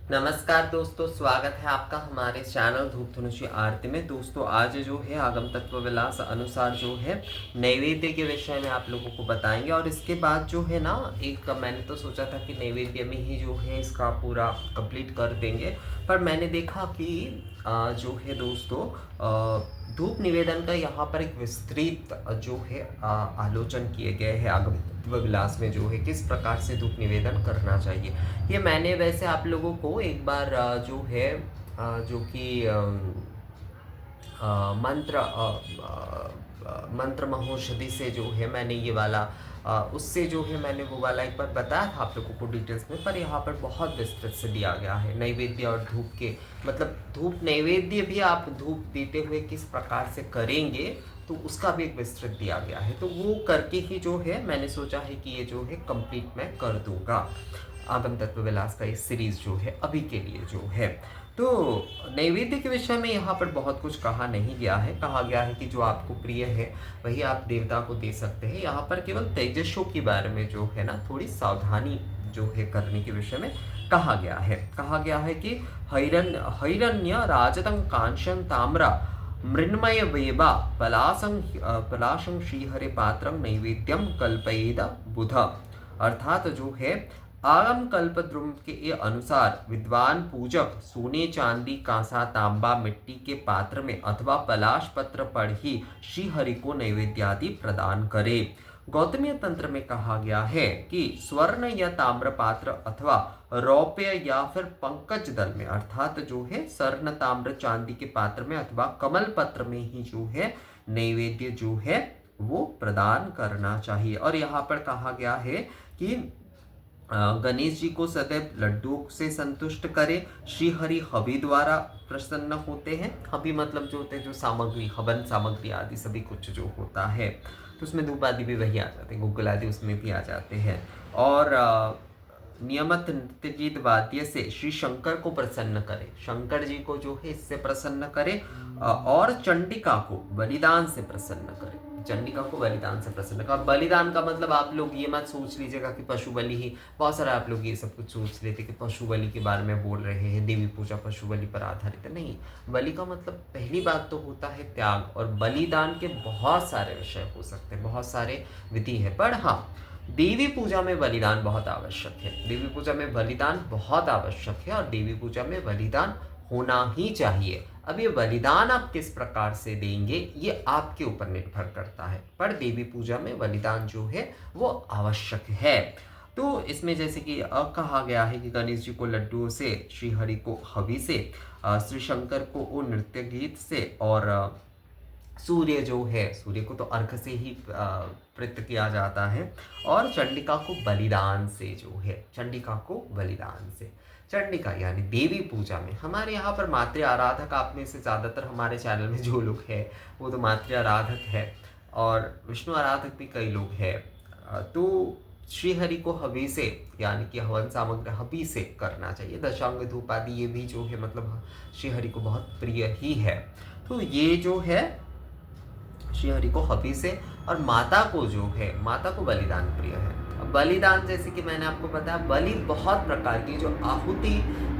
नमस्कार दोस्तों, स्वागत है आपका हमारे चैनल धूप धनुषी आरती में। दोस्तों आज जो है आगम तत्व विलास अनुसार जो है नैवेद्य के विषय में आप लोगों को बताएंगे। और इसके बाद जो है ना, एक मैंने तो सोचा था कि नैवेद्य में ही जो है इसका पूरा कंप्लीट कर देंगे, पर मैंने देखा कि जो है दोस्तों धूप निवेदन का यहाँ पर एक विस्तृत जो है आलोचन किए गए हैं आगम तत्व विलास में, जो है किस प्रकार से धूप निवेदन करना चाहिए। ये मैंने वैसे आप लोगों को एक बार जो है जो कि मंत्र महौषधि से जो है मैंने ये वाला उससे जो है मैंने वो वाला एक बार बताया था आप लोगों को डिटेल्स में, पर यहाँ पर बहुत विस्तृत से दिया गया है नैवेद्य और धूप के, मतलब धूप नैवेद्य भी आप धूप देते हुए किस प्रकार से करेंगे तो उसका भी एक विस्तृत दिया गया है। तो वो करके ही जो है मैंने सोचा है कि ये जो है कंप्लीट मैं कर दूंगा आगम तत्व विलास का ये सीरीज जो है अभी के लिए जो है। तो नैवेद्य के विषय में यहाँ पर बहुत कुछ कहा नहीं गया है। कहा गया है कि जो आपको प्रिय है वही आप देवता को दे सकते हैं। यहाँ पर केवल तेजस्व के बारे में जो है ना थोड़ी सावधानी जो है करने के विषय में कहा गया है। कहा गया है कि हैरण्य राजतं कांशन ताम्रा मृण्मय वेबा पलाशं श्रीहरि पात्रं नैवेद्यम कल्पयेद बुध। अर्थात जो है आगम कल्पद्रुम के अनुसार विद्वान पूजक सोने चांदी कांसा तांबा मिट्टी के पात्र में अथवा पलाश पत्र पर ही श्रीहरि को नैवेद्यादि प्रदान करे। गौतमीय तंत्र में कहा गया है कि स्वर्ण या ताम्र पात्र अथवा रौप्य या फिर पंकज दल में, अर्थात जो है स्वर्ण ताम्र चांदी के पात्र में अथवा कमल पत्र में ही जो है नैवेद्य जो है वो प्रदान करना चाहिए। और यहाँ पर कहा गया है कि गणेश जी को सदैव लड्डुओं से संतुष्ट करे। श्री हरि हवि द्वारा प्रसन्न होते हैं। हवि मतलब जो होते हैं जो सामग्री, हवन सामग्री आदि सभी कुछ जो होता है, तो उसमें धूप आदि भी वही आ जाते हैं, गुग्गल आदि उसमें भी आ जाते हैं। और नियमित नृत्य गीत वाद्य से श्री शंकर को प्रसन्न करे, शंकर जी को जो है इससे प्रसन्न करे। और चंडिका को बलिदान से प्रसन्न करे, चंडिका को बलिदान से प्रसन्न कर। बलिदान का मतलब आप लोग ये मत सोच लीजिएगा कि पशु बलि ही, बहुत सारे आप लोग ये सब कुछ सोच लेते कि पशु बलि के बारे में बोल रहे हैं, देवी पूजा पशु बलि पर आधारित है। नहीं, बलि का मतलब पहली बात तो होता है त्याग, और बलिदान के बहुत सारे विषय हो सकते हैं, बहुत सारे विधि है। पर हाँ, देवी पूजा में बलिदान बहुत आवश्यक है, देवी पूजा में बलिदान बहुत आवश्यक है, और देवी पूजा में बलिदान होना ही चाहिए। अब ये बलिदान आप किस प्रकार से देंगे ये आपके ऊपर निर्भर करता है, पर देवी पूजा में बलिदान जो है वो आवश्यक है। तो इसमें जैसे कि कहा गया है कि गणेश जी को लड्डुओं से, श्री हरि को हवि से, श्री शंकर को वो नृत्य गीत से, और सूर्य जो है, सूर्य को तो अर्घ से ही प्रीत किया जाता है, और चंडिका को बलिदान से जो है, चंडिका को बलिदान से। चंडिका यानी देवी पूजा में हमारे यहाँ पर मातृ आराधक, आप में से ज़्यादातर हमारे चैनल में जो लोग हैं वो तो मातृ आराधक है, और विष्णु आराधक भी कई लोग हैं। तो श्रीहरि को हवि से यानी कि हवन सामग्री हवि से करना चाहिए। दशांग धूप आदि ये भी जो है मतलब श्रीहरि को बहुत प्रिय ही है। तो ये जो है श्रीहरि को हवि से, और माता को जो है, माता को बलिदान प्रिय है। अब बलिदान जैसे कि मैंने आपको बताया, बलि बहुत प्रकार की जो आहुति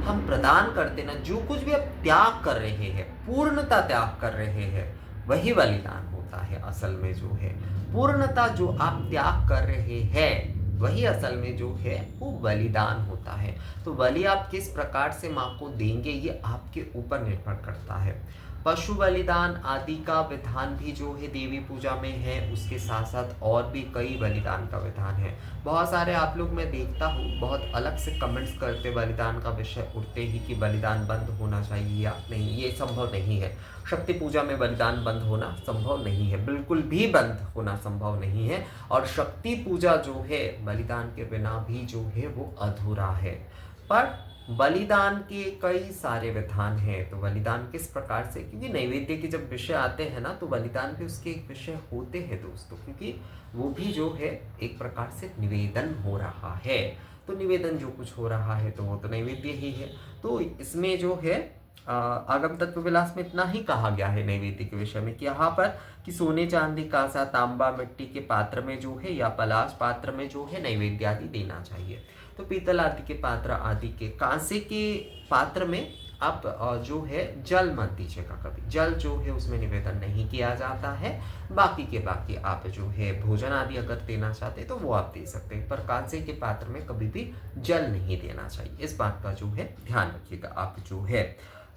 हम प्रदान करते ना, जो कुछ भी आप त्याग कर रहे हैं, पूर्णता त्याग कर रहे हैं, वही बलिदान होता है। असल में जो है पूर्णता जो आप त्याग कर रहे हैं वही असल में जो है वो बलिदान होता है। तो बलि आप किस प्रकार से माँ को देंगे ये आपके ऊपर निर्भर करता है। पशु बलिदान आदि का विधान भी जो है देवी पूजा में है, उसके साथ साथ और भी कई बलिदान का विधान है। बहुत सारे आप लोग मैं देखता हूँ बहुत अलग से कमेंट्स करते बलिदान का विषय उठते ही कि बलिदान बंद होना चाहिए या नहीं, ये संभव नहीं है। शक्ति पूजा में बलिदान बंद होना संभव नहीं है, बिल्कुल भी बंद होना संभव नहीं है। और शक्ति पूजा जो है बलिदान के बिना भी जो है वो अधूरा है। पर बलिदान के कई सारे विधान हैं। तो बलिदान किस प्रकार से, क्योंकि नैवेद्य के जब विषय आते हैं ना तो बलिदान भी उसके एक विषय होते हैं दोस्तों, क्योंकि वो भी जो है एक प्रकार से निवेदन हो रहा है। तो निवेदन जो कुछ हो रहा है तो वो तो नैवेद्य ही है। तो इसमें जो है आगम तत्व विलास में इतना ही कहा गया है नैवेद्य के विषय में कि यहाँ पर कि सोने चांदी कांसा तांबा मिट्टी के पात्र में जो है या पलाश पात्र में जो है नैवेद्य आदि देना चाहिए। तो पीतल आदि के पात्र आदि के, कांसे के पात्र में आप जो है जल मत दीजिएगा कभी, जल जो है उसमें निवेदन नहीं किया जाता है। बाकी के बाकी आप जो है भोजन आदि अगर देना चाहते हैं तो वो आप दे सकते हैं, पर कांसे के पात्र में कभी भी जल नहीं देना चाहिए, इस बात का जो है ध्यान रखिएगा आप जो है।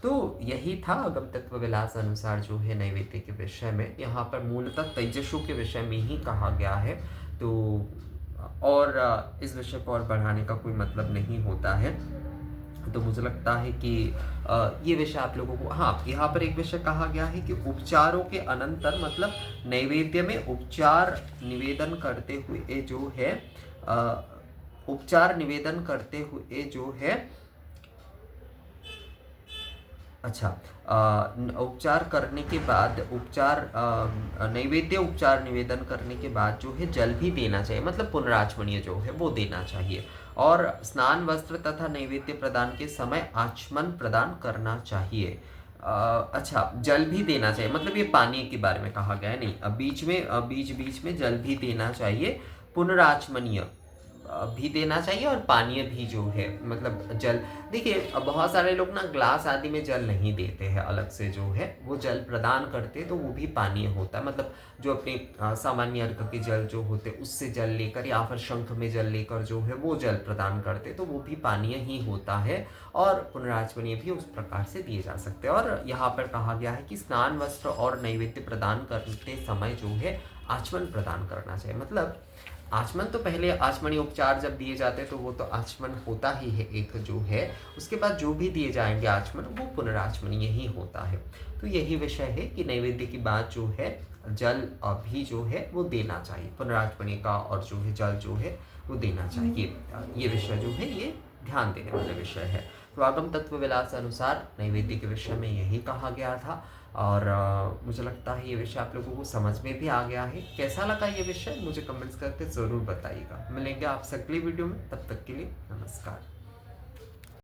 तो यही था अगम तत्व विलास अनुसार जो है नैवेद्य के विषय में। यहाँ पर मूलतः तेजस्सु के विषय में ही कहा गया है, तो और इस विषय को और बढ़ाने का कोई मतलब नहीं होता है। तो मुझे लगता है कि ये विषय आप लोगों को, हाँ यहाँ पर एक विषय कहा गया है कि उपचारों के अनंतर, मतलब नैवेद्य में उपचार निवेदन करते हुए जो है उपचार निवेदन करते हुए जो है अच्छा उपचार करने के बाद नैवेद्य उपचार निवेदन करने के बाद जो है जल भी देना चाहिए, मतलब पुनराचमनीय जो है वो देना चाहिए। और स्नान वस्त्र तथा नैवेद्य प्रदान के समय आचमन प्रदान करना चाहिए। अच्छा जल भी देना चाहिए, मतलब ये पानी के बारे में कहा गया है, नहीं बीच बीच में जल भी देना चाहिए, पुनराचमनीय भी देना चाहिए, और पानीय भी जो है मतलब जल। देखिए बहुत सारे लोग ना ग्लास आदि में जल नहीं देते हैं, अलग से जो है वो जल प्रदान करते तो वो भी पानीय होता है, मतलब जो अपने सामान्य अर्घ के जल जो होते उससे जल लेकर या फिर शंख में जल लेकर जो है वो जल प्रदान करते तो वो भी पानीय ही होता है, और पुनराचमनीय भी उस प्रकार से दिए जा सकते हैं। और यहाँ पर कहा गया है कि स्नान वस्त्र और नैवेद्य प्रदान करते समय जो है आचमन प्रदान करना चाहिए, मतलब आचमन तो पहले आचमनीय उपचार जब दिए जाते हैं तो वो तो आचमन होता ही है एक जो है, उसके बाद जो भी दिए जाएंगे आचमन वो पुनराचमनीय ही होता है। तो यही विषय है कि नैवेद्य की बात जो है जल भी जो है वो देना चाहिए, पुनराचमनीय का और जो है जल जो है वो देना चाहिए, ये विषय जो है ये ध्यान देने वाला विषय है। तो आगम तत्व विलास अनुसार नैवेद्य के विषय में यही कहा गया था, और मुझे लगता है ये विषय आप लोगों को समझ में भी आ गया है। कैसा लगा ये विषय मुझे कमेंट्स करके ज़रूर बताइएगा। मिलेंगे आपसे अगली वीडियो में, तब तक के लिए नमस्कार।